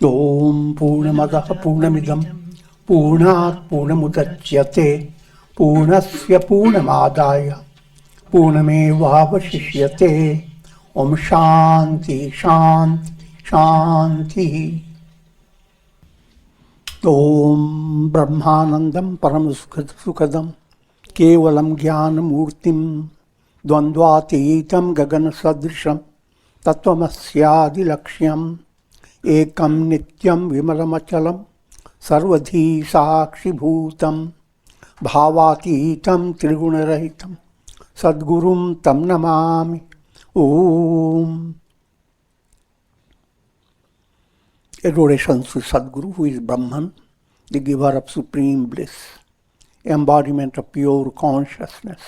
Om Purnamadaha Purnamidam Purnat Purnamudachyate Purnasya Purnamadaya Purnamevavashishyate. Om Shanti Shanti Shanti. Om Brahmanandam Paramasukadam Kevalam Jnanamurtim Dvandvatitam Gagana Sadrisham Tattvamasya Laksham Ekam Nityam Vimalamachalam Sarvadhi Sakshi Bhutam Bhavatitam Trigunarahitam Sadgurum Tam Namami. Om. Adoration to Sadguru, who is Brahman, the giver of supreme bliss, embodiment of pure consciousness,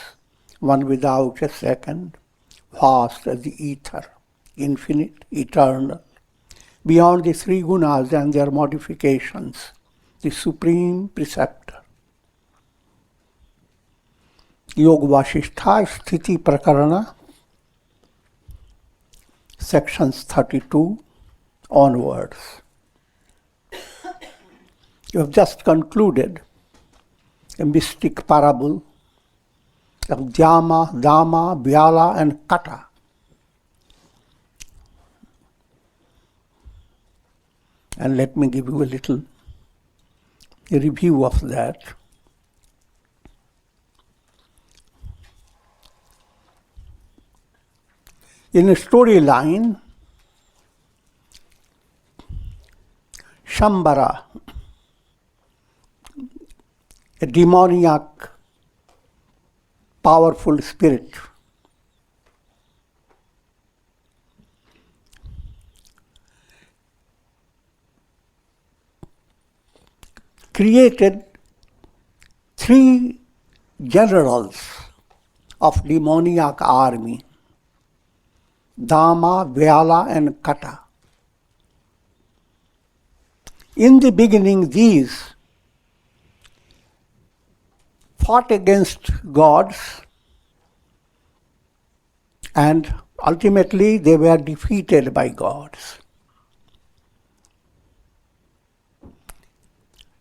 one without a second, vast as the ether, infinite, eternal, beyond the three gunas and their modifications, the supreme preceptor. Yoga Vasistha, Stithi Prakarana, sections 32 onwards. You have just concluded a mystic parable of Dhyama, Dama, Vyala and Kata. And let me give you a little review of that. In a storyline, Shambhara, a demoniac, powerful spirit, created three generals of demoniac army, Dama, Vyala and Kata. In the beginning, these fought against gods and ultimately they were defeated by gods.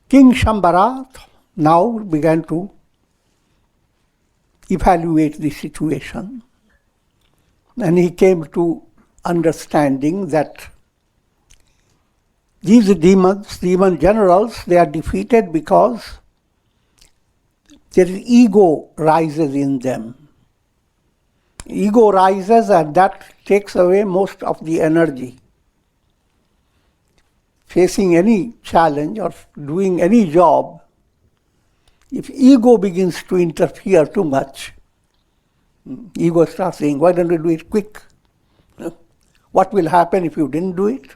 King Shambhara now began to evaluate the situation, and he came to understanding that these demon generals, they are defeated because their ego rises in them. Ego rises and that takes away most of the energy. Facing any challenge or doing any job, if ego begins to interfere too much, ego starts saying, why don't you do it quick? What will happen if you didn't do it?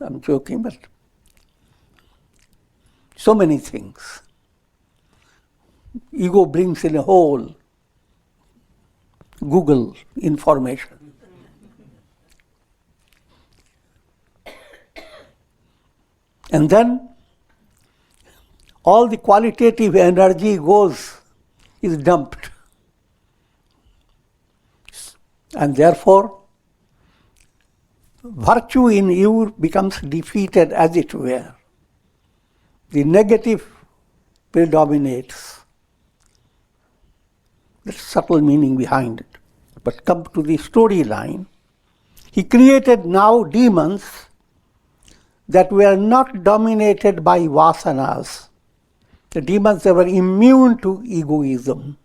I'm joking, but so many things. Ego brings in a whole Google information. And then all the qualitative energy is dumped. And therefore, virtue in you becomes defeated, as it were. The negative predominates. There's subtle meaning behind it. But come to the storyline. He created now demons that were not dominated by vasanas. The demons that were immune to egoism.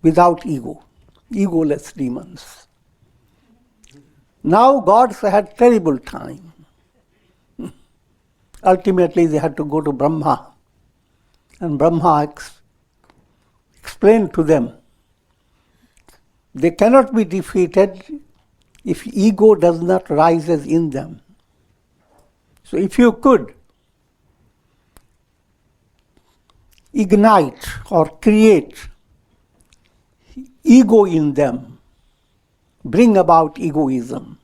Without ego. Egoless demons. Now gods had terrible time. Ultimately they had to go to Brahma. And Brahma explained to them, they cannot be defeated if ego does not rise in them. So if you could ignite or create ego in them, bring about egoism.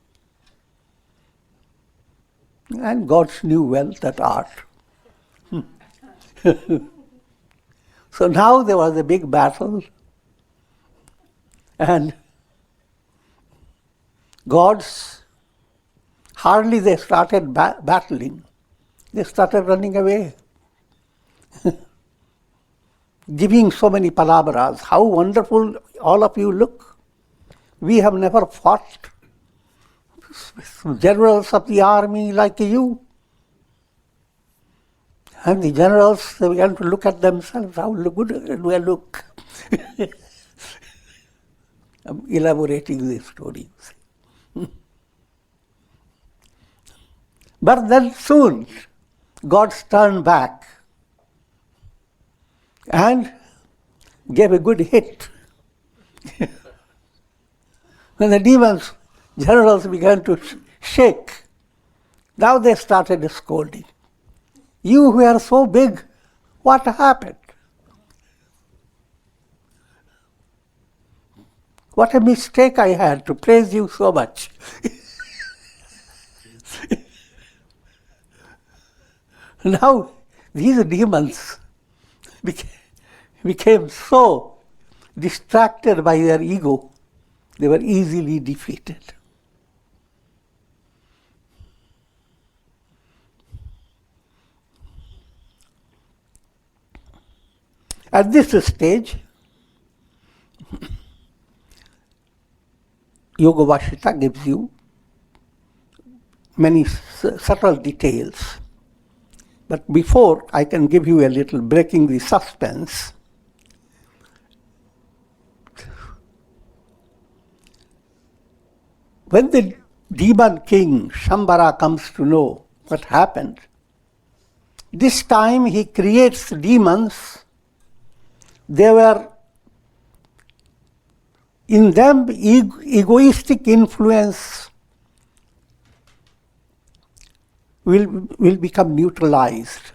And gods knew well that art. So now there was a big battle, and gods, hardly they started battling. They started running away. Giving so many palabras. How wonderful all of you look. We have never fought generals of the army like you. And the generals, they began to look at themselves. How good do I look? I'm elaborating this story. But then soon, gods turned back and gave a good hit. When the demons, generals began to shake, now they started scolding. You who are so big, what happened? What a mistake I had to praise you so much. Now, these demons became so distracted by their ego, they were easily defeated. At this stage, Yoga Vasistha gives you many subtle details. But before I can give you a little breaking the suspense, when the demon king Shambhara comes to know what happened, this time he creates demons. They were, in them, egoistic influence will become neutralized.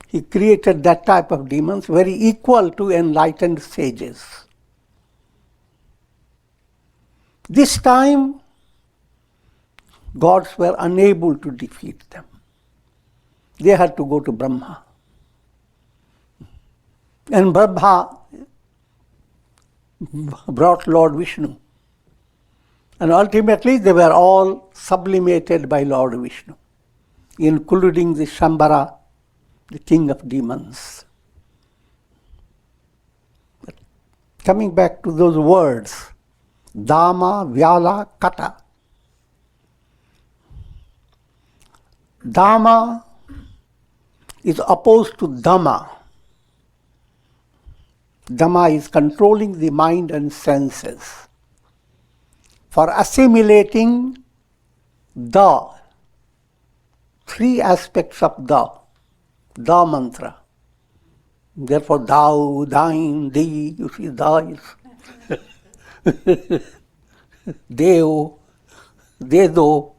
He created that type of demons very equal to enlightened sages. This time, gods were unable to defeat them. They had to go to Brahma. And Brahma brought Lord Vishnu. And ultimately they were all sublimated by Lord Vishnu, including the Shambhara, the king of demons. But coming back to those words, Dhamma, Vyala, Kata. Dhamma is opposed to Dhamma. Dhamma is controlling the mind and senses. For assimilating the three aspects of the mantra. Therefore, thou, thine, thee, you see, thou is Deo, Dedo.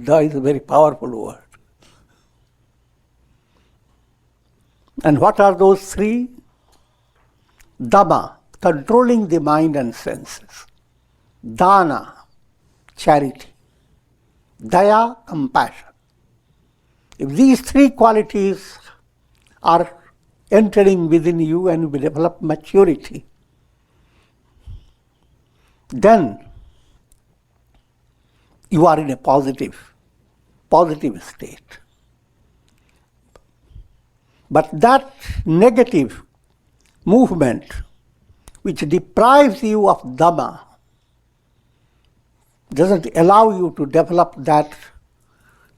Da is a very powerful word. And what are those three? Dhamma, controlling the mind and senses. Dana, charity. Daya, compassion. If these three qualities are entering within you and will develop maturity, then you are in a positive state. But that negative movement which deprives you of Dhamma doesn't allow you to develop that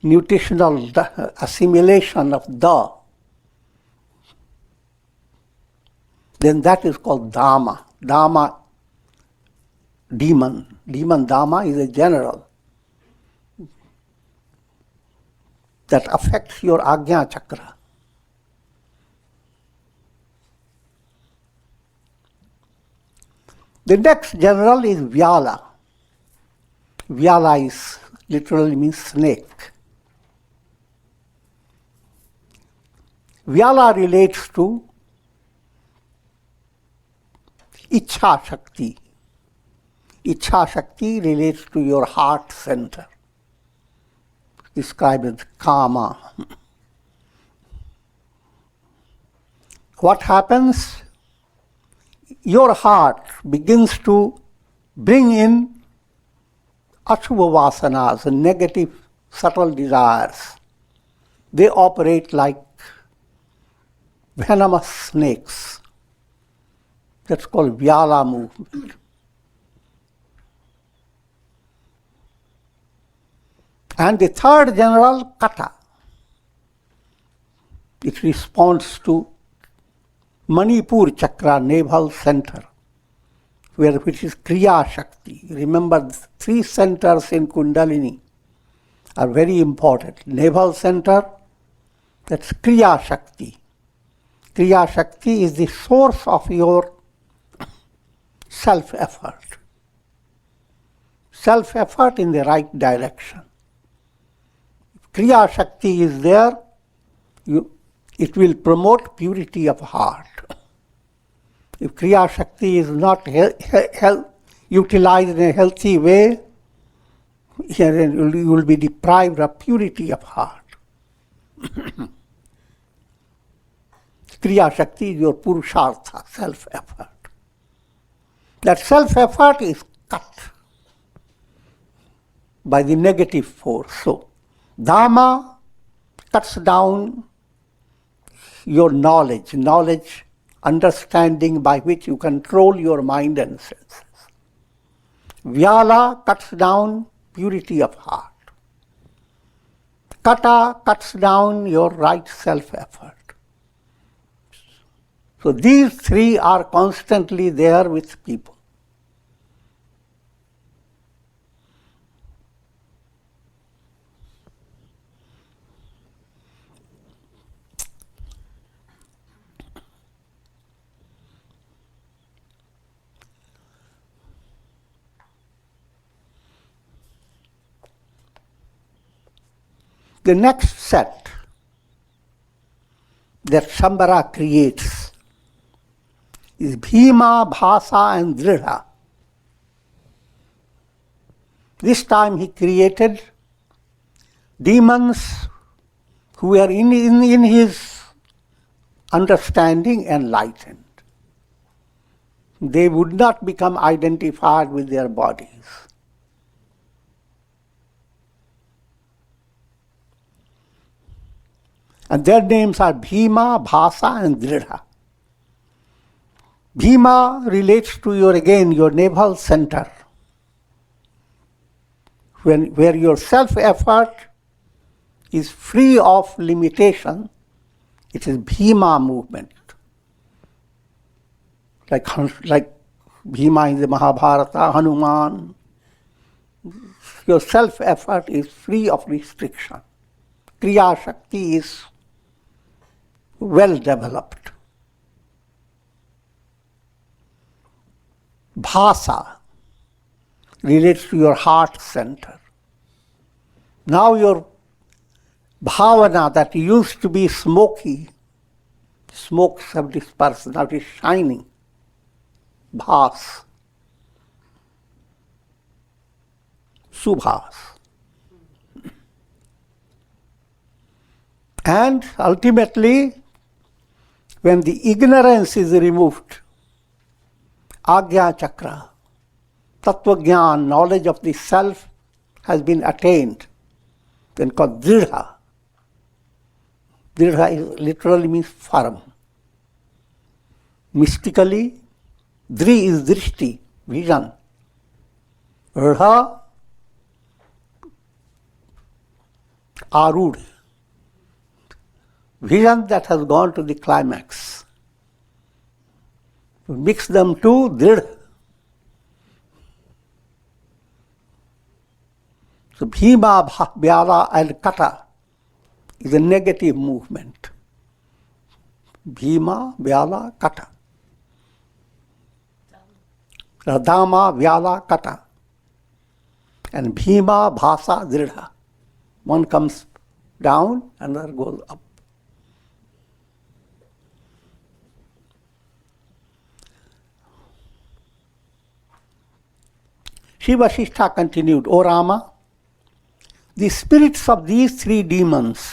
nutritional assimilation of then that is called Dhamma. Dhamma, demon. Demon Dhamma is a general that affects your Ajna Chakra. The next general is Vyala. Vyala is literally means snake. Vyala relates to Ichha Shakti. Ichha Shakti relates to your heart center, described as Kama. What happens your heart begins to bring in Ashubha vasanas, negative subtle desires, they operate like venomous snakes. That's called Vyala movement. And the third general, Kata. It responds to Manipur chakra, navel center, which is Kriya Shakti. Remember, the three centers in Kundalini are very important. Navel center, that's Kriya Shakti. Kriya Shakti is the source of your self-effort. Self-effort in the right direction. If Kriya Shakti is there, it will promote purity of heart. If Kriya Shakti is not utilized in a healthy way, you will be deprived of purity of heart. Kriya Shakti is your Purushartha, self-effort. That self-effort is cut by the negative force. So, Dhamma cuts down your knowledge, understanding by which you control your mind and senses. Vyala cuts down purity of heart. Kata cuts down your right self-effort. So these three are constantly there with people. The next set that Shambhara creates is Bhima, Bhasa and Dridha. This time he created demons who were in his understanding enlightened. They would not become identified with their bodies. And their names are Bhima, Bhasa and Dridha. Bhima relates to your navel center, where your self-effort is free of limitation. It is Bhima movement. Like Bhima in the Mahabharata, Hanuman. Your self-effort is free of restriction. Kriya Shakti is well developed. Bhasa relates to your heart center. Now your bhavana that used to be smoky, smokes have dispersed, now it is shining. Bhas. Subhas. And ultimately, when the ignorance is removed, Agya Chakra, Tattva Jnana, knowledge of the self has been attained, then called Dridha. Dridha literally means firm. Mystically, Dri is Drishti, vision. Rha, Arud, vision that has gone to the climax. Mix them to Dridha. So Bhima, Vyala and Kata is a negative movement. Bhima, Vyala, Kata. Dhamma, Vyala, Kata. And Bhima, Bhasa, Dridha. One comes down, another goes up. Sri Vasishtha continued, O Rama, the spirits of these three demons,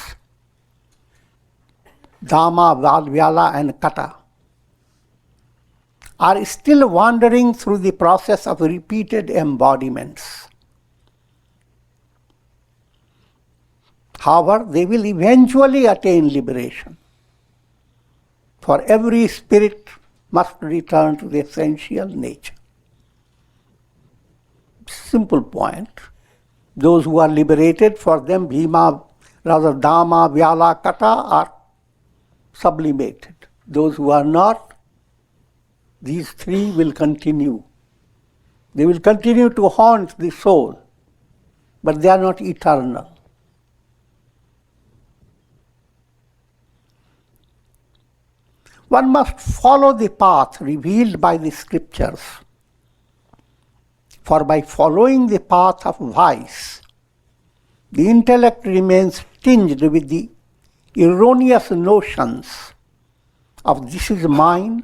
Dhamma, Vyala and Kata, are still wandering through the process of repeated embodiments. However, they will eventually attain liberation. For every spirit must return to the essential nature. Simple point. Those who are liberated, for them Bhima, rather Dhamma, Vyala, Kata are sublimated. Those who are not, these three will continue. They will continue to haunt the soul, but they are not eternal. One must follow the path revealed by the scriptures. For by following the path of vice, the intellect remains tinged with the erroneous notions of this is mine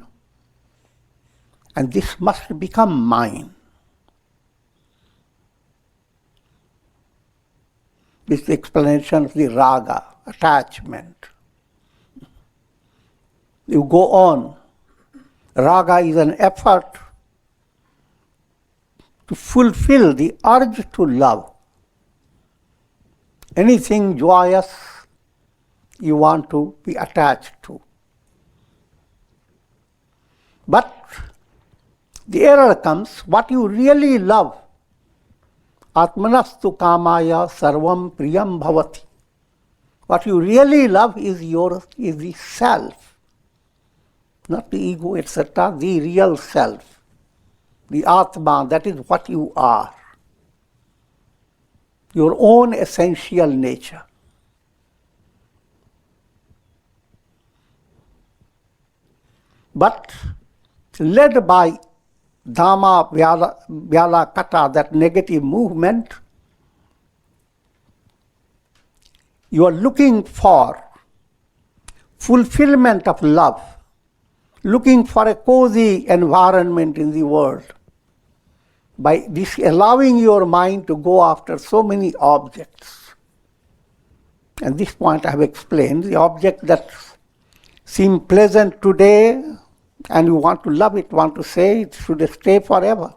and this must become mine. This is the explanation of the raga, attachment. You go on. Raga is an effort to fulfill the urge to love. Anything joyous you want to be attached to. But the error comes, what you really love, Atmanastu kamaya sarvam priyam bhavati. What you really love is the self, not the ego, etc., the real self, the Atma, that is what you are, your own essential nature. But led by Dhamma, Vyala, Kata, that negative movement, you are looking for fulfillment of love, looking for a cozy environment in the world, by allowing your mind to go after so many objects. And this point I have explained, the object that seem pleasant today, and you want to love it, want to say it should stay forever.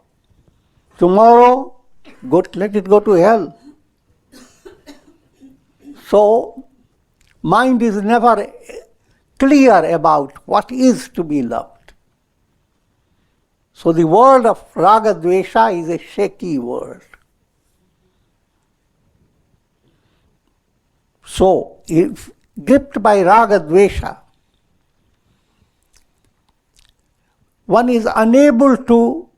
Tomorrow, let it go to hell. So, mind is never clear about what is to be loved. So the world of raga dvesha is a shaky world. So, if gripped by raga dvesha, one is unable to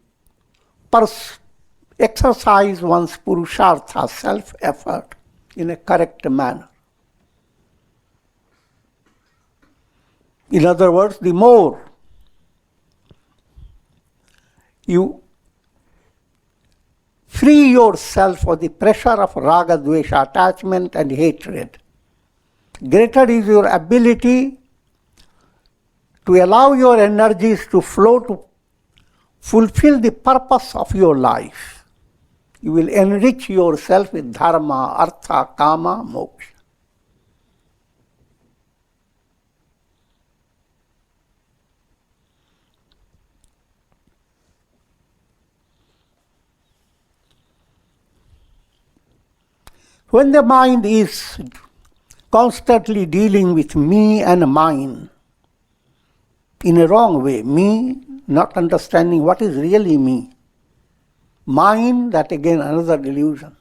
exercise one's purushartha, self-effort, in a correct manner. In other words, the more you free yourself of the pressure of raga, dvesha, attachment and hatred, greater is your ability to allow your energies to flow to fulfill the purpose of your life. You will enrich yourself with dharma, artha, kama, moksha. When the mind is constantly dealing with me and mine in a wrong way, me not understanding what is really me, mine, that again another delusion.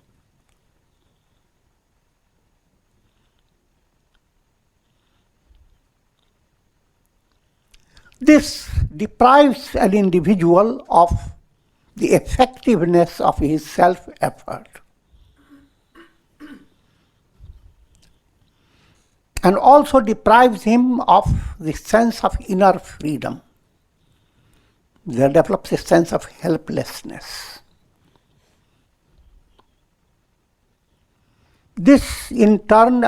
This deprives an individual of the effectiveness of his self-effort, and also deprives him of the sense of inner freedom. There develops a sense of helplessness. This in turn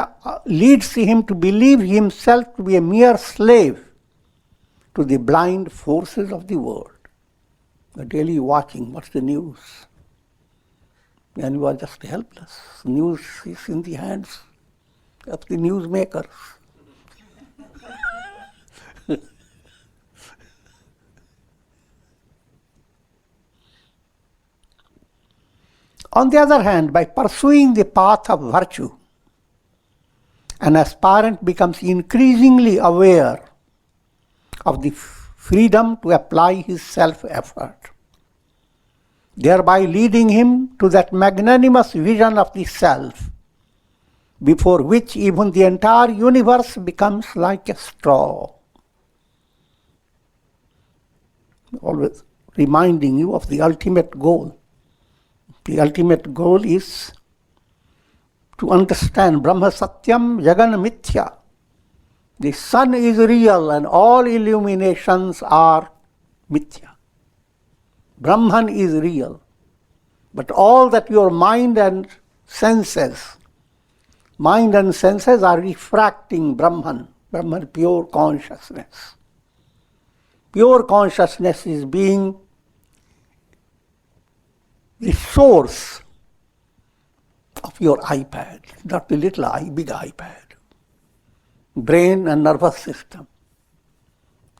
leads him to believe himself to be a mere slave to the blind forces of the world. You're daily watching, what's the news? And you are just helpless. News is in the hands of the newsmakers. On the other hand, by pursuing the path of virtue, an aspirant becomes increasingly aware of the freedom to apply his self-effort, thereby leading him to that magnanimous vision of the self, before which even the entire universe becomes like a straw. Always reminding you of the ultimate goal. The ultimate goal is to understand Brahma Satyam Jagan Mithya. The sun is real and all illuminations are mithya. Brahman is real. But all that your mind and senses are refracting Brahman, pure consciousness. Pure consciousness is being the source of your iPad, not the little big iPad. Brain and nervous system.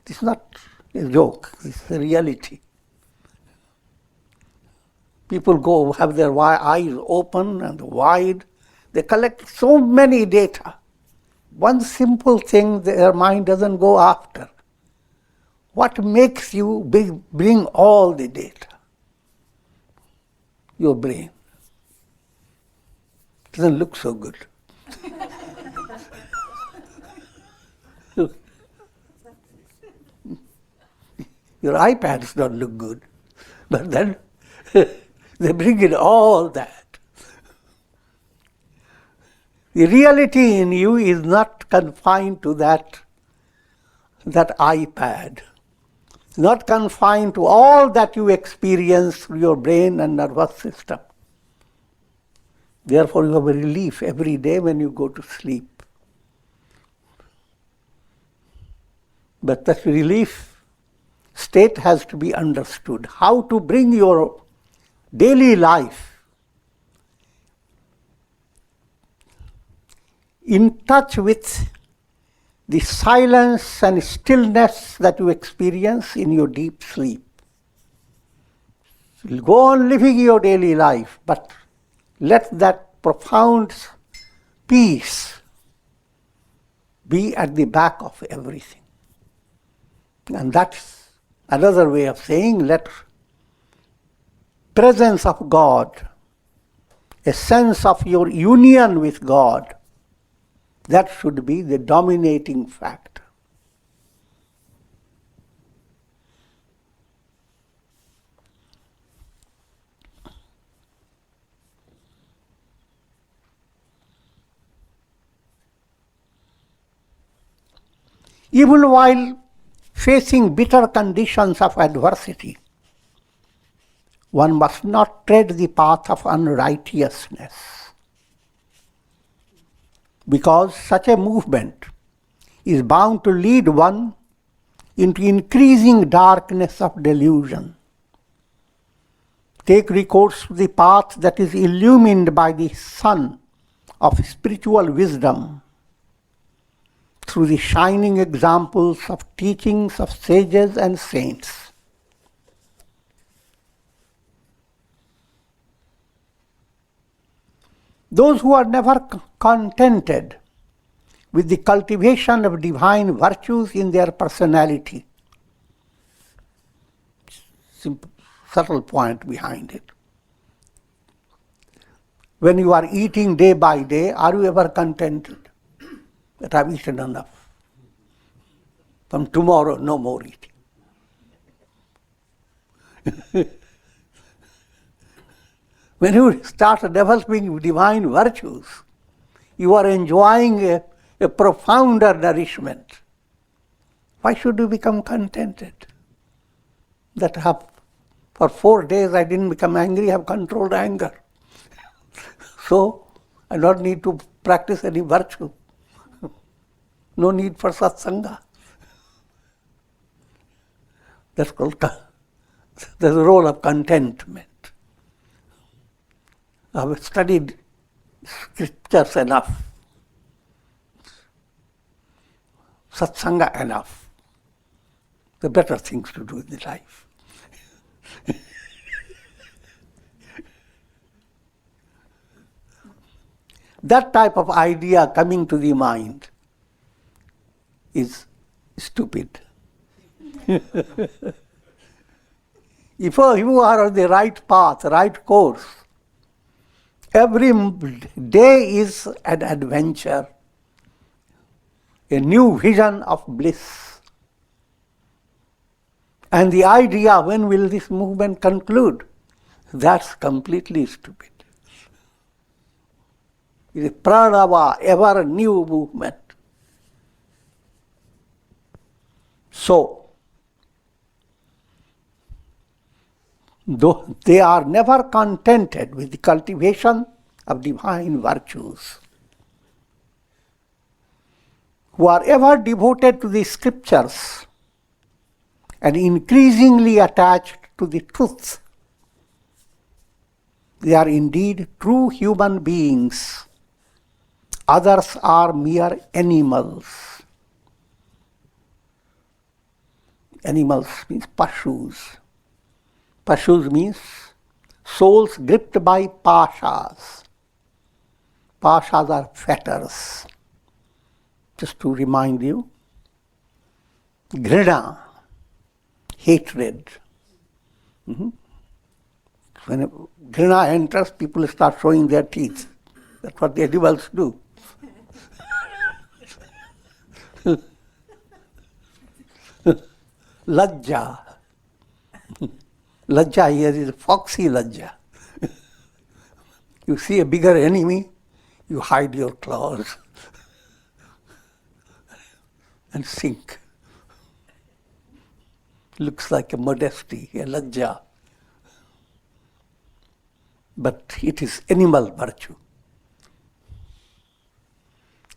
This is not a joke, this is a reality. People go have their eyes open and wide. They collect so many data. One simple thing their mind doesn't go after. What makes you bring all the data? Your brain. Doesn't look so good. Your iPads don't look good, but then they bring in all that. The reality in you is not confined to that iPad. It's not confined to all that you experience through your brain and nervous system. Therefore, you have a relief every day when you go to sleep. But that relief state has to be understood. How to bring your daily life in touch with the silence and stillness that you experience in your deep sleep. You'll go on living your daily life, but let that profound peace be at the back of everything. And that's another way of saying, let presence of God, a sense of your union with God, that should be the dominating factor. Even while facing bitter conditions of adversity, one must not tread the path of unrighteousness, because such a movement is bound to lead one into increasing darkness of delusion. Take recourse to the path that is illumined by the sun of spiritual wisdom, through the shining examples of teachings of sages and saints. Those who are never contented with the cultivation of divine virtues in their personality, simple, subtle point behind it. When you are eating day by day, are you ever contented? That I've eaten enough. From tomorrow, no more eating. When you start developing divine virtues, you are enjoying a profounder nourishment. Why should you become contented? That for 4 days I didn't become angry, I have controlled anger. So I don't need to practice any virtue. No need for satsanga. That's called the role of contentment. I've studied scriptures enough, satsanga enough. The better things to do in life. That type of idea coming to the mind is stupid. If you are on the right path, right course, every day is an adventure, a new vision of bliss. And the idea, when will this movement conclude? That's completely stupid. It is pranava, ever new movement. So, though they are never contented with the cultivation of divine virtues, who are ever devoted to the scriptures and increasingly attached to the truth, they are indeed true human beings. Others are mere animals. Animals means pashus. Pashus means souls gripped by pashas. Pashas are fetters. Just to remind you, grina, hatred. When grina enters, people start showing their teeth. That's what the animals do. Lajja. Lajja here is foxy lajja. You see a bigger enemy, you hide your claws and sink. Looks like a modesty, a lajja. But it is animal virtue.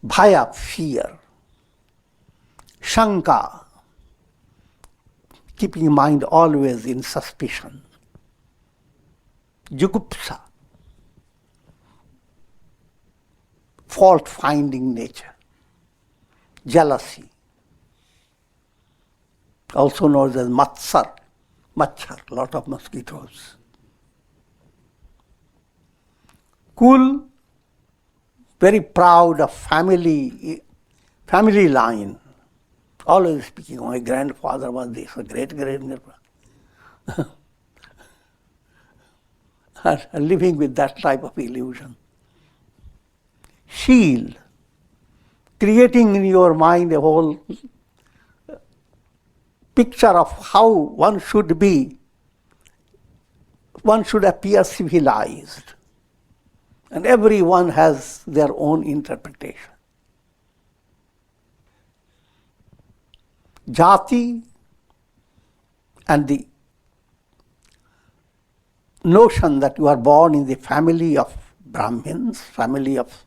Bhaya, fear. Shanka, keeping mind always in suspicion. Jugupsa, fault-finding nature. Jealousy, also known as machar, lot of mosquitoes. Cool, very proud of family line. Always speaking, my grandfather was this, a great-grandfather. Living with that type of illusion. Shield, creating in your mind a whole picture of how one should be. One should appear civilized. And everyone has their own interpretation. Jati and the notion that you are born in the family of Brahmins, family of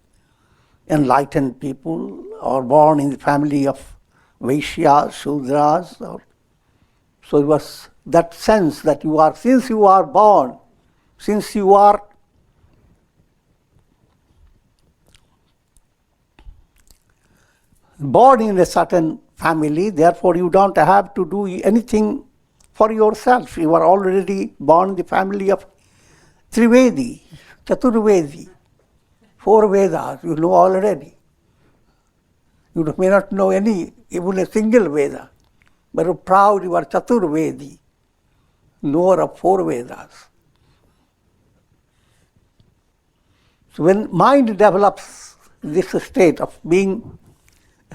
enlightened people, or born in the family of Vaishyas, Shudras. So it was that sense that you are, since you are born, since you are born in a certain family, therefore you don't have to do anything for yourself. You are already born in the family of Trivedi, Chaturvedi, 4 Vedas, you know already. You may not know even a single Veda, but you're proud you are Chaturvedi, knower of 4 Vedas. So when mind develops this state of being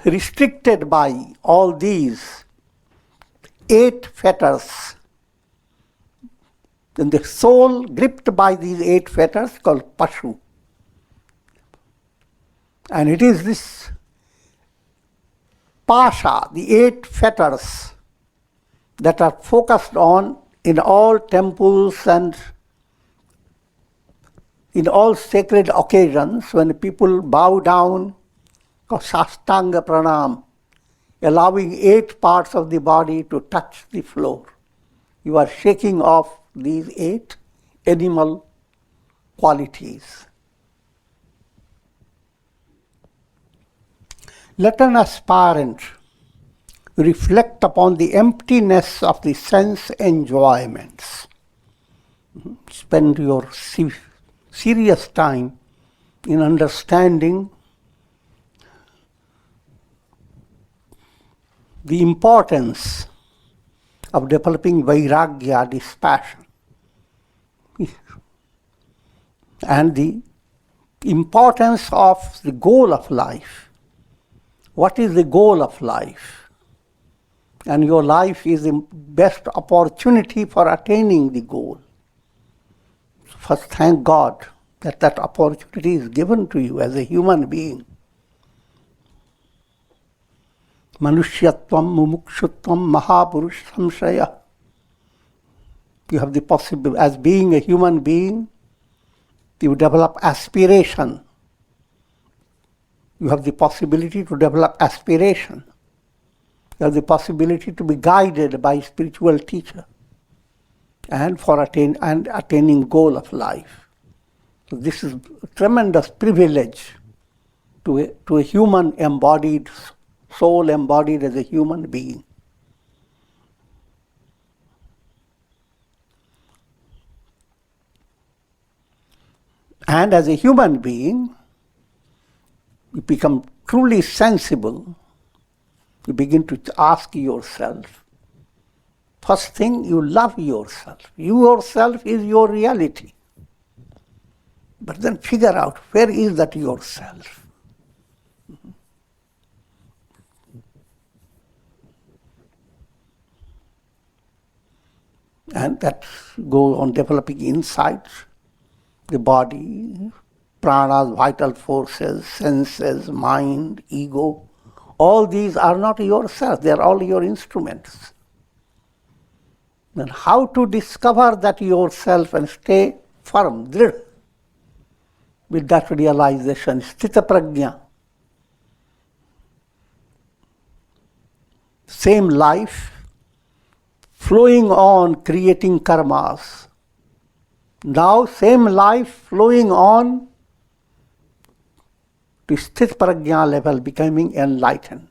restricted by all these 8 fetters, then the soul gripped by these 8 fetters called Pashu. And it is this Pasha, the 8 fetters that are focused on in all temples and in all sacred occasions when people bow down, Sastanga Pranam, allowing 8 parts of the body to touch the floor. You are shaking off these 8 animal qualities. Let an aspirant reflect upon the emptiness of the sense enjoyments. Spend your serious time in understanding the importance of developing vairagya, this passion, and the importance of the goal of life. What is the goal of life? And your life is the best opportunity for attaining the goal. First, thank God that that opportunity is given to you as a human being. Manushyatvam mumukshutvam mahapurush samshaya. You have the possibility, as being a human being, you develop aspiration. You have the possibility to develop aspiration. You have the possibility to be guided by a spiritual teacher and for attaining goal of life. So this is a tremendous privilege to a human embodied, soul embodied as a human being. And as a human being, you become truly sensible. You begin to ask yourself, first thing, you love yourself. You yourself is your reality. But then figure out, where is that yourself? And that goes on developing insights, the body, pranas, vital forces, senses, mind, ego. All these are not yourself, they are all your instruments. Then how to discover that yourself and stay firm, drid, with that realization, Stithi Prakarana. Same life, flowing on, creating karmas. Now same life flowing on to Stithi Prakarana level, becoming enlightened.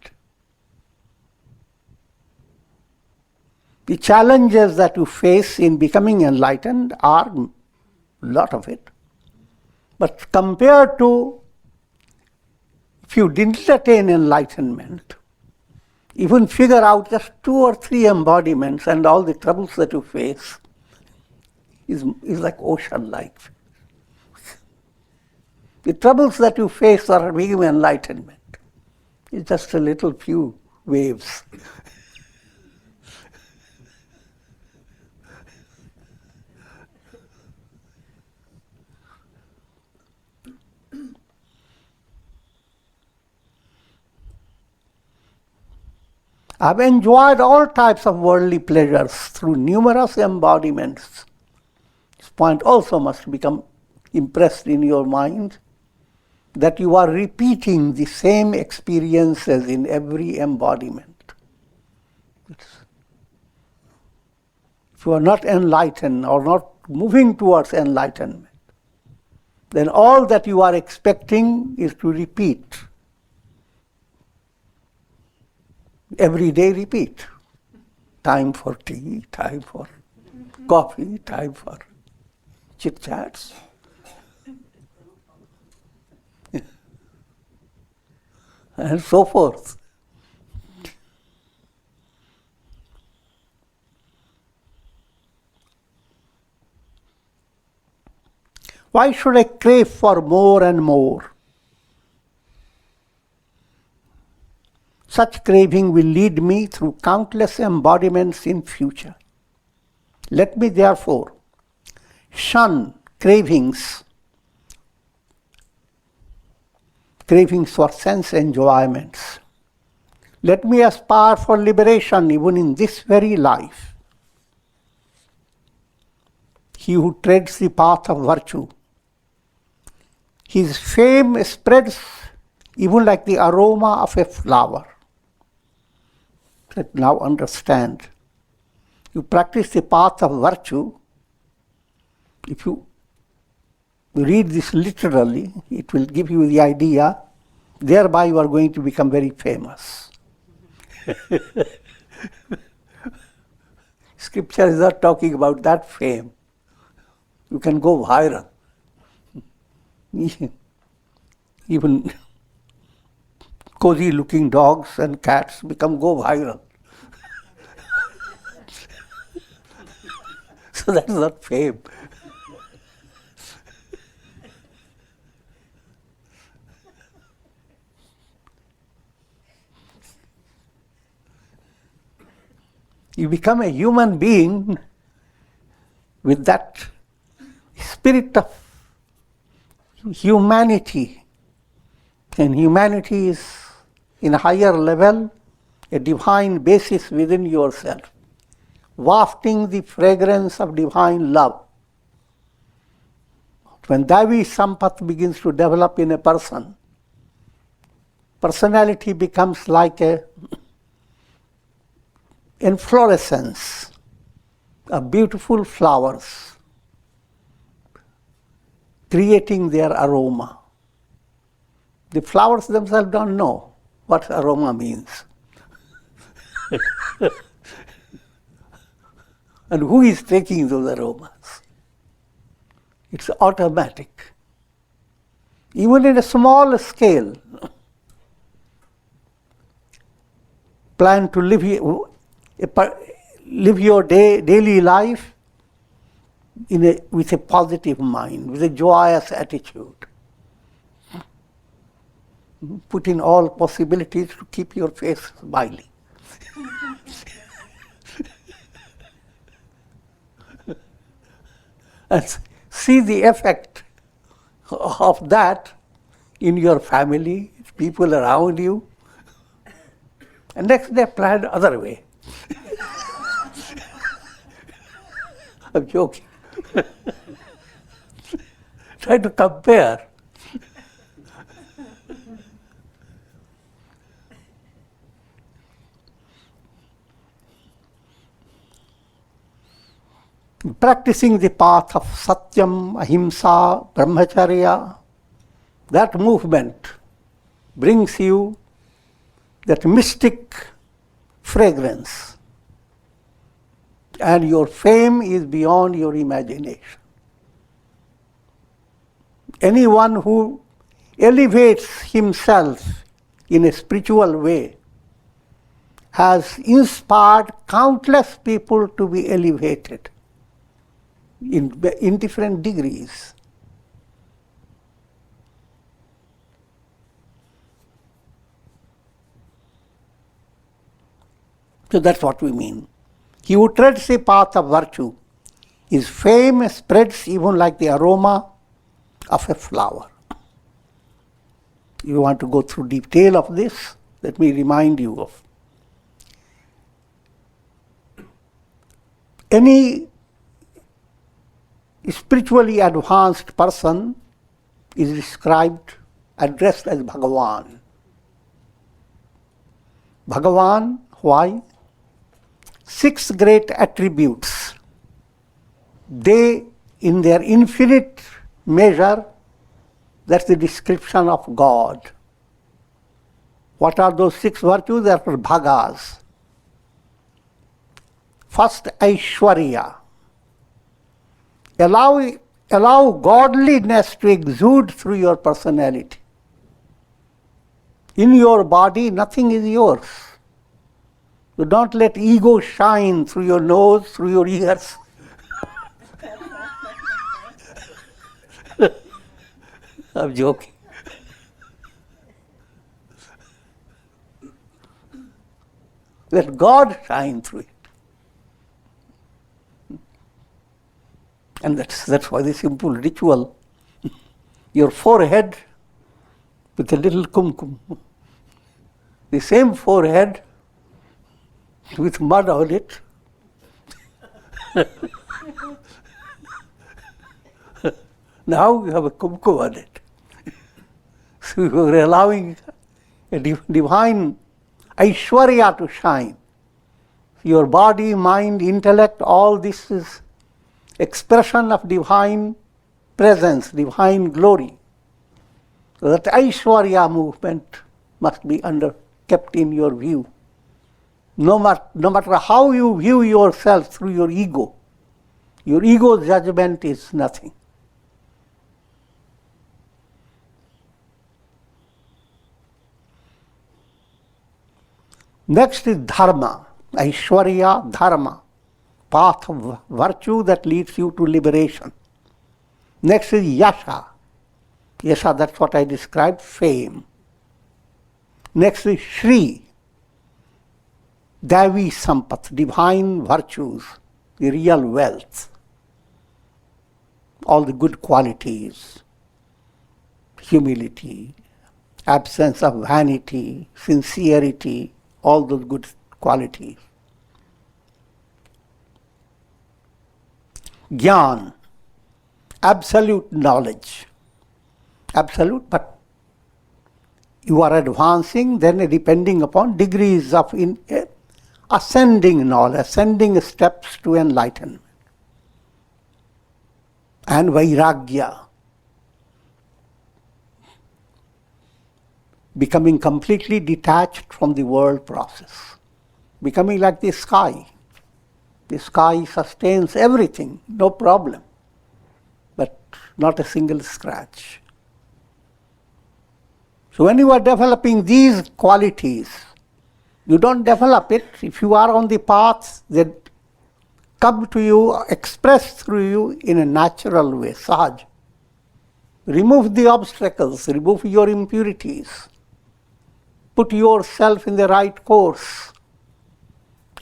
The challenges that you face in becoming enlightened are a lot of it. But compared to if you didn't attain enlightenment, even figure out just 2 or 3 embodiments and all the troubles that you face is like ocean-like. The troubles that you face are being enlightenment. It's just a little few waves. I've enjoyed all types of worldly pleasures through numerous embodiments. This point also must become impressed in your mind, that you are repeating the same experiences in every embodiment. If you are not enlightened or not moving towards enlightenment, then all that you are expecting is to repeat. Every day repeat. Time for tea, time for coffee, time for chit-chats. And so forth. Why should I crave for more and more? Such craving will lead me through countless embodiments in future. Let me therefore shun cravings for sense enjoyments. Let me aspire for liberation even in this very life. He who treads the path of virtue, his fame spreads even like the aroma of a flower. Now understand, you practice the path of virtue. If you read this literally, it will give you the idea, thereby you are going to become very famous. Scripture is not talking about that fame. You can go viral. Even cozy looking dogs and cats go viral. So that's not fame. You become a human being with that spirit of humanity. And humanity is, in a higher level, a divine basis within yourself, wafting the fragrance of divine love. When Davi Sampath begins to develop in a person, personality becomes like a inflorescence of beautiful flowers, creating their aroma. The flowers themselves don't know what aroma means. And who is taking those aromas? It's automatic. Even in a small scale, plan to live your daily life with a positive mind, with a joyous attitude. Put in all possibilities to keep your face smiling. And see the effect of that in your family, people around you. And next day plan other way. I'm joking. Try to compare. Practicing the path of Satyam, Ahimsa, Brahmacharya, that movement brings you that mystic fragrance. And your fame is beyond your imagination. Anyone who elevates himself in a spiritual way has inspired countless people to be elevated in different degrees. So that's what we mean. He who treads the path of virtue, his fame spreads even like the aroma of a flower. You want to go through detail of this? Let me remind you of. Any spiritually advanced person is described, addressed as Bhagavan. Bhagavan, why? 6 great attributes. They, in their infinite measure, that's the description of God. What are those 6 virtues? They are bhagas. First, Aishwarya. Allow godliness to exude through your personality. In your body, nothing is yours. So don't let ego shine through your nose, through your ears. I'm joking. Let God shine through it. And that's why the simple ritual, your forehead with a little kumkum, the same forehead with mud on it, now you have a kumkum on it. So you are allowing a divine Aishwarya to shine. Your body, mind, intellect, all this is expression of divine presence, divine glory. So that Aishwarya movement must be kept in your view. No matter how you view yourself through your ego judgment is nothing. Next is dharma, Aishwarya dharma, path of virtue that leads you to liberation. Next is yasha. Yasha, that's what I described, fame. Next is Shri, Davi Sampat, divine virtues, the real wealth, all the good qualities, humility, absence of vanity, sincerity, all those good qualities. Gyan, absolute knowledge. Absolute, but you are advancing, then depending upon degrees of ascending knowledge, ascending steps to enlightenment. And vairagya, becoming completely detached from the world process, becoming like the sky. The sky sustains everything, no problem, but not a single scratch. So when you are developing these qualities, you don't develop it. If you are on the path that come to you, expressed through you in a natural way, sahaj. Remove the obstacles, remove your impurities, put yourself in the right course,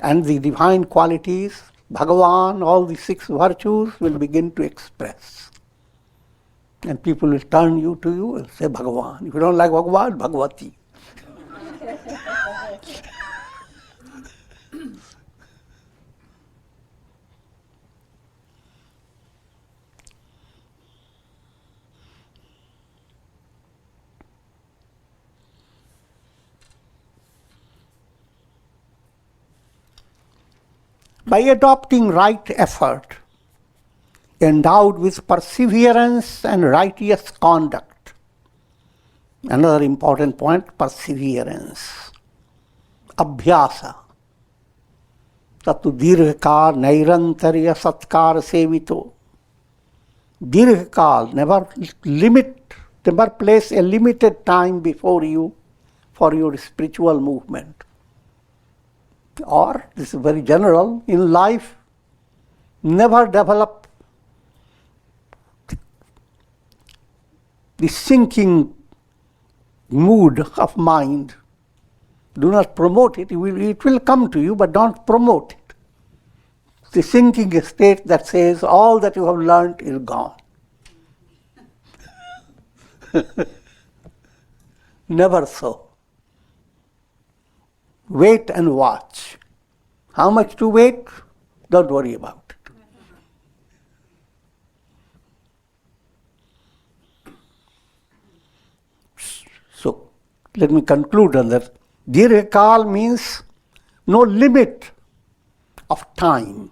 and the divine qualities, Bhagavan, all the 6 virtues will begin to express. And people will turn you to you and say Bhagavan. If you don't like Bhagavan, Bhagavati. By adopting right effort, endowed with perseverance and righteous conduct. Another important point, perseverance. Abhyasa. Tatu dirghakal nairantarya satkar sevito. Dirghakal, never place a limited time before you for your spiritual movement. Or, this is very general, in life, never develop the sinking mood of mind. Do not promote it. It will come to you, but don't promote it. The sinking state that says all that you have learned is gone. Never so. Wait and watch. How much to wait? Don't worry about it. So, let me conclude on that. Dirghakal means no limit of time.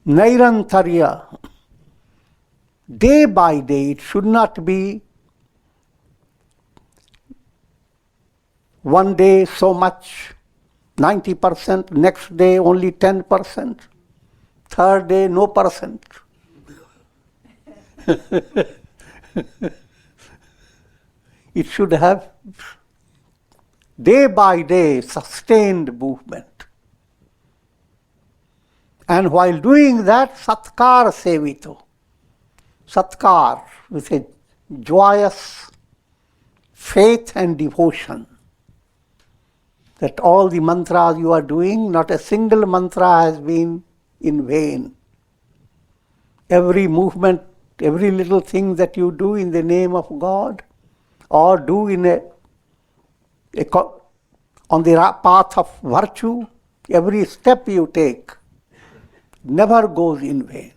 Nairantarya, day by day, it should not be one day so much, 90%, next day only 10%, third day no percent. It should have day by day sustained movement. And while doing that, satkar sevito. Satkar with a joyous faith and devotion. That all the mantras you are doing, not a single mantra has been in vain. Every movement, every little thing that you do in the name of God, or do in on the path of virtue, every step you take never goes in vain.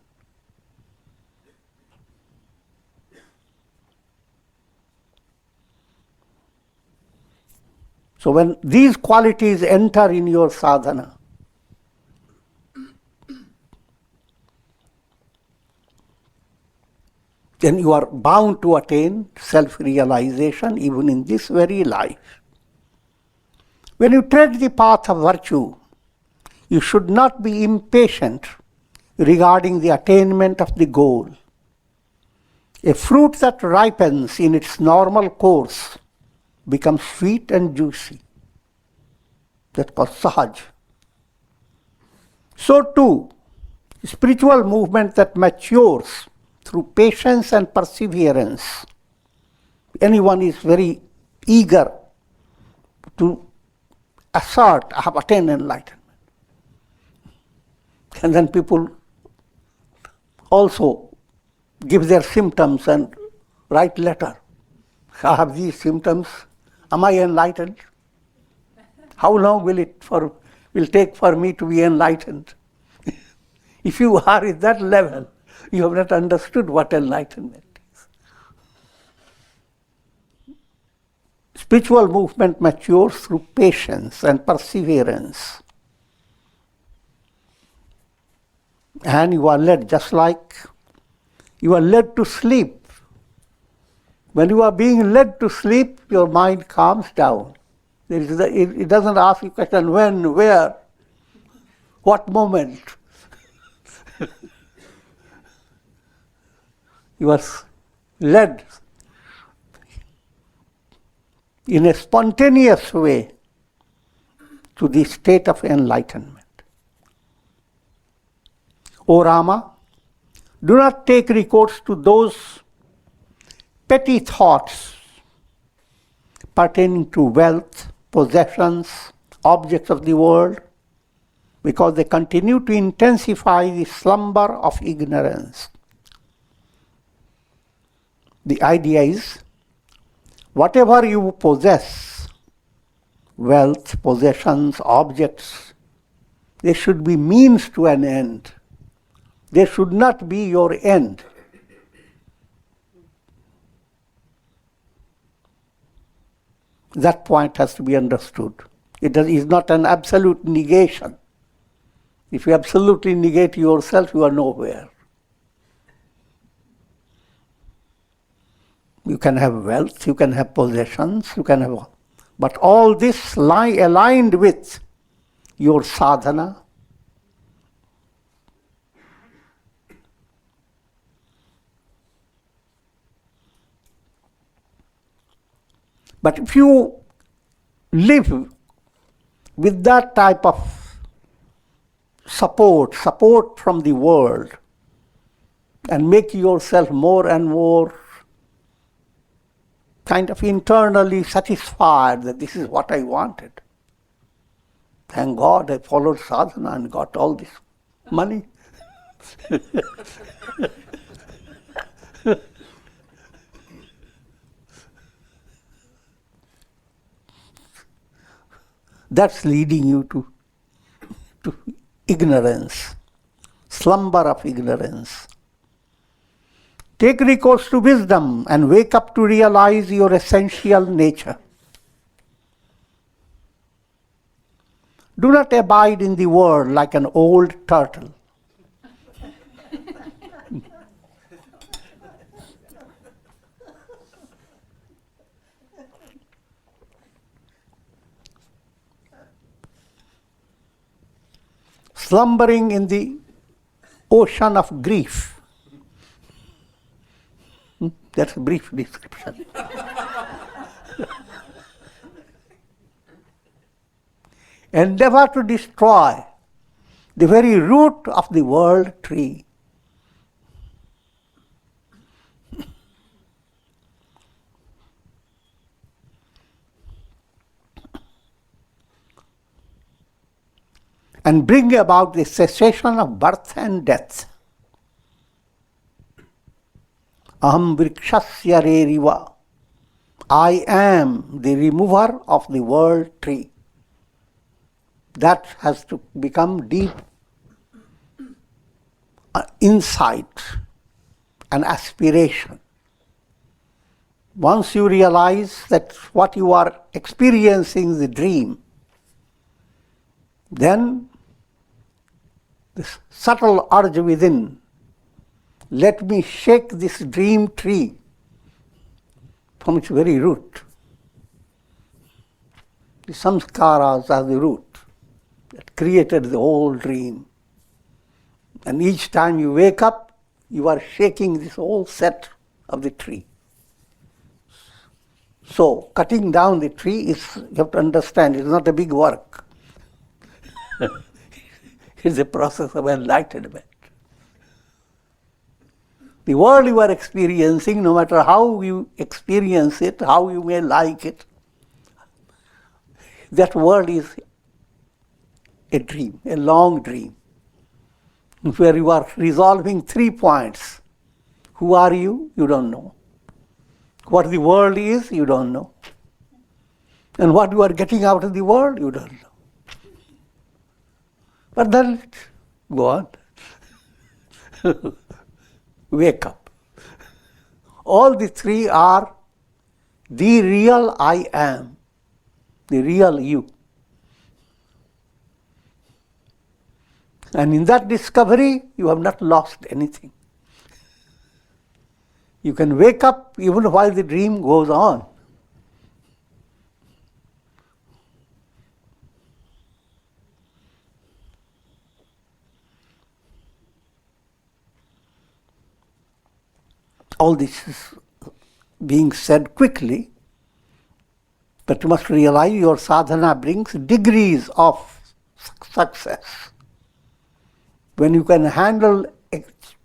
So when these qualities enter in your sadhana, then you are bound to attain self-realization even in this very life. When you tread the path of virtue, you should not be impatient regarding the attainment of the goal. A fruit that ripens in its normal course becomes sweet and juicy. That's called sahaj. So too, spiritual movement that matures through patience and perseverance. Anyone is very eager to assert, I have attained enlightenment. And then people also give their symptoms and write letter. I have these symptoms. Am I enlightened? How long will take for me to be enlightened? If you are at that level, you have not understood what enlightenment is. Spiritual movement matures through patience and perseverance. And you are led, just like you are led to sleep. When you are being led to sleep, your mind calms down. It doesn't ask you question when, where, what moment. You are led in a spontaneous way to the state of enlightenment. O Rama, do not take recourse to those petty thoughts pertaining to wealth, possessions, objects of the world, because they continue to intensify the slumber of ignorance. The idea is, whatever you possess, wealth, possessions, objects, they should be means to an end. They should not be your end. That point has to be understood. It is not an absolute negation. If you absolutely negate yourself, you are nowhere. You can have wealth, you can have possessions, but all this lie aligned with your sadhana. But if you live with that type of support from the world, and make yourself more and more kind of internally satisfied that this is what I wanted. Thank God I followed sadhana and got all this money. That's leading you to ignorance, slumber of ignorance. Take recourse to wisdom and wake up to realize your essential nature. Do not abide in the world like an old turtle. Slumbering in the ocean of grief. That's a brief description. Endeavor to destroy the very root of the world tree. And bring about the cessation of birth and death. Aham vrikshasya reriva. I am the remover of the world tree. That has to become deep insight and aspiration. Once you realize that what you are experiencing is a dream, then this subtle urge within, let me shake this dream tree from its very root. The samskaras are the root that created the whole dream. And each time you wake up, you are shaking this whole set of the tree. So cutting down the tree is, you have to understand, it's not a big work. It's a process of enlightenment. The world you are experiencing, no matter how you experience it, how you may like it, that world is a dream, a long dream, where you are resolving 3 points. Who are you? You don't know. What the world is? You don't know. And what you are getting out of the world? You don't know. But then, go on. Wake up. All the 3 are the real I am, the real you. And in that discovery, you have not lost anything. You can wake up even while the dream goes on. All this is being said quickly, but you must realize your sadhana brings degrees of success. When you can handle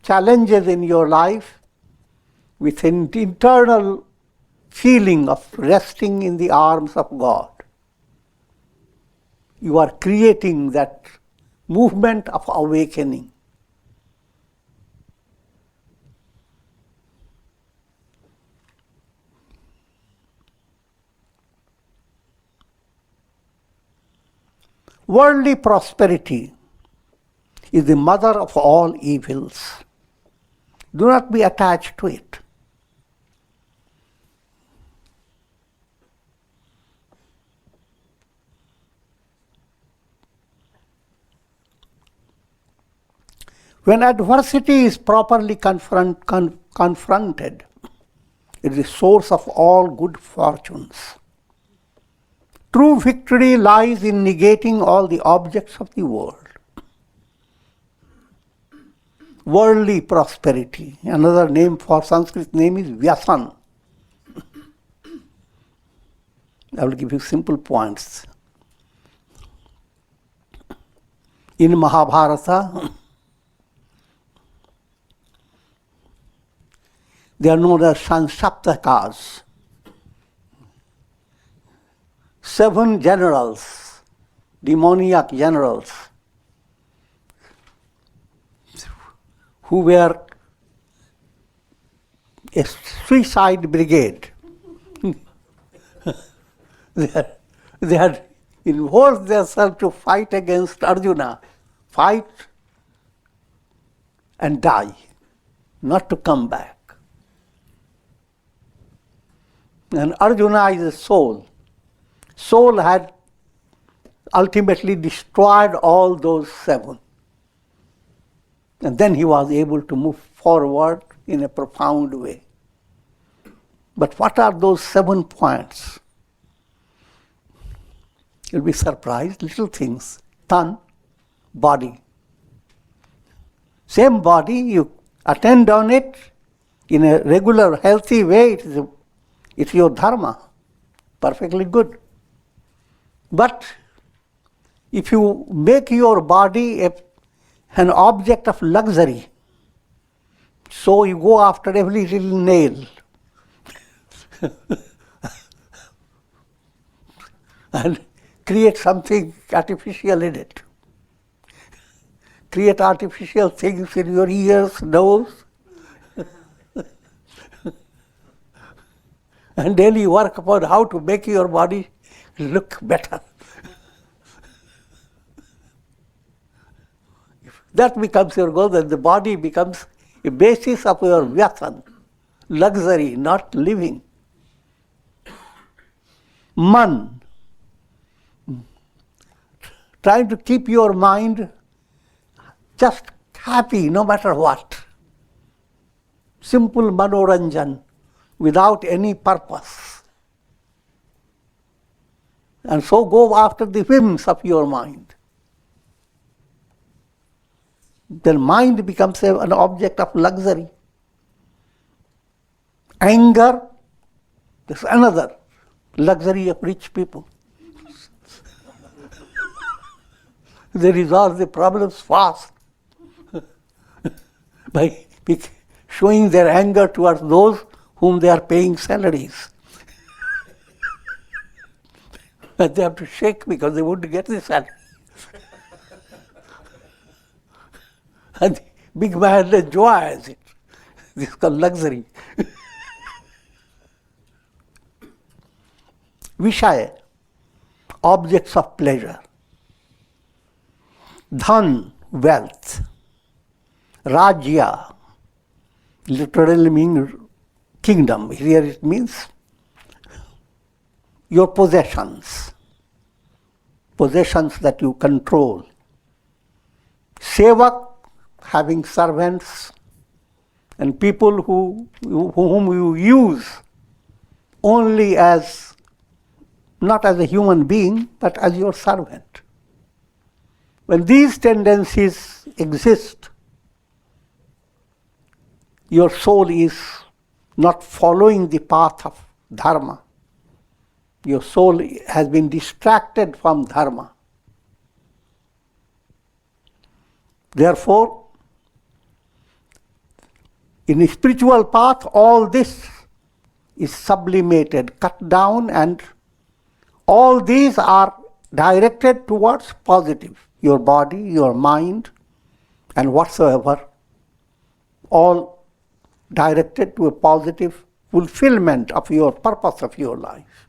challenges in your life with an internal feeling of resting in the arms of God, you are creating that movement of awakening. Worldly prosperity is the mother of all evils. Do not be attached to it. When adversity is properly confronted, it is the source of all good fortunes. True victory lies in negating all the objects of the world. Worldly prosperity, another name for Sanskrit name is Vyasan. I will give you simple points. In Mahabharata, they are known as Sansaptakas. 7 generals, demoniac generals, who were a suicide brigade. They had involved themselves to fight against Arjuna, fight and die, not to come back. And Arjuna is a soul. Soul had ultimately destroyed all those 7. And then he was able to move forward in a profound way. But what are those 7 points? You'll be surprised, little things. Tan, body. Same body, you attend on it in a regular, healthy way, it's your dharma. Perfectly good. But if you make your body an object of luxury, so you go after every little nail and create something artificial in it. Create artificial things in your ears, nose, and daily work upon how to make your body look better. If that becomes your goal, then the body becomes a basis of your vyatan, luxury, not living. Man, trying to keep your mind just happy no matter what. Simple manoranjan without any purpose. And so go after the whims of your mind. Then mind becomes an object of luxury. Anger is another. luxury of rich people. They resolve the problems fast by showing their anger towards those whom they are paying salaries. But they have to shake because they won't get the salary. And the big man enjoys it. This is called luxury. Vishaya, objects of pleasure. Dhan, wealth. Rajya, literally means kingdom. Here it means your possessions. Possessions that you control. Sevak, having servants and people whom you use only as, not as a human being, but as your servant. When these tendencies exist, your soul is not following the path of dharma. Your soul has been distracted from dharma. Therefore, in a spiritual path, all this is sublimated, cut down, and all these are directed towards positive. Your body, your mind, and whatsoever, all directed to a positive fulfillment of your purpose of your life.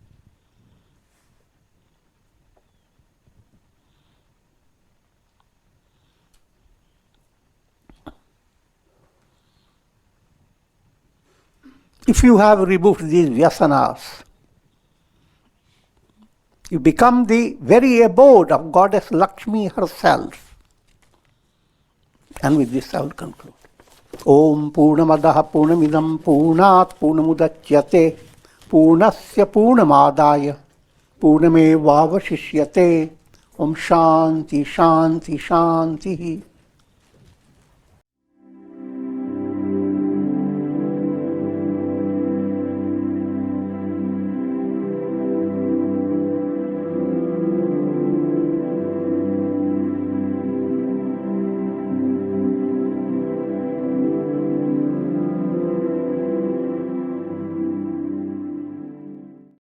If you have removed these vyasanas, you become the very abode of Goddess Lakshmi herself. And with this I will conclude. Om Purnamadaha Purnamidam Purnat Purnamudachyate Purnasya Purnamadaya Purnamevavashishyate Om Shanti Shanti Shanti.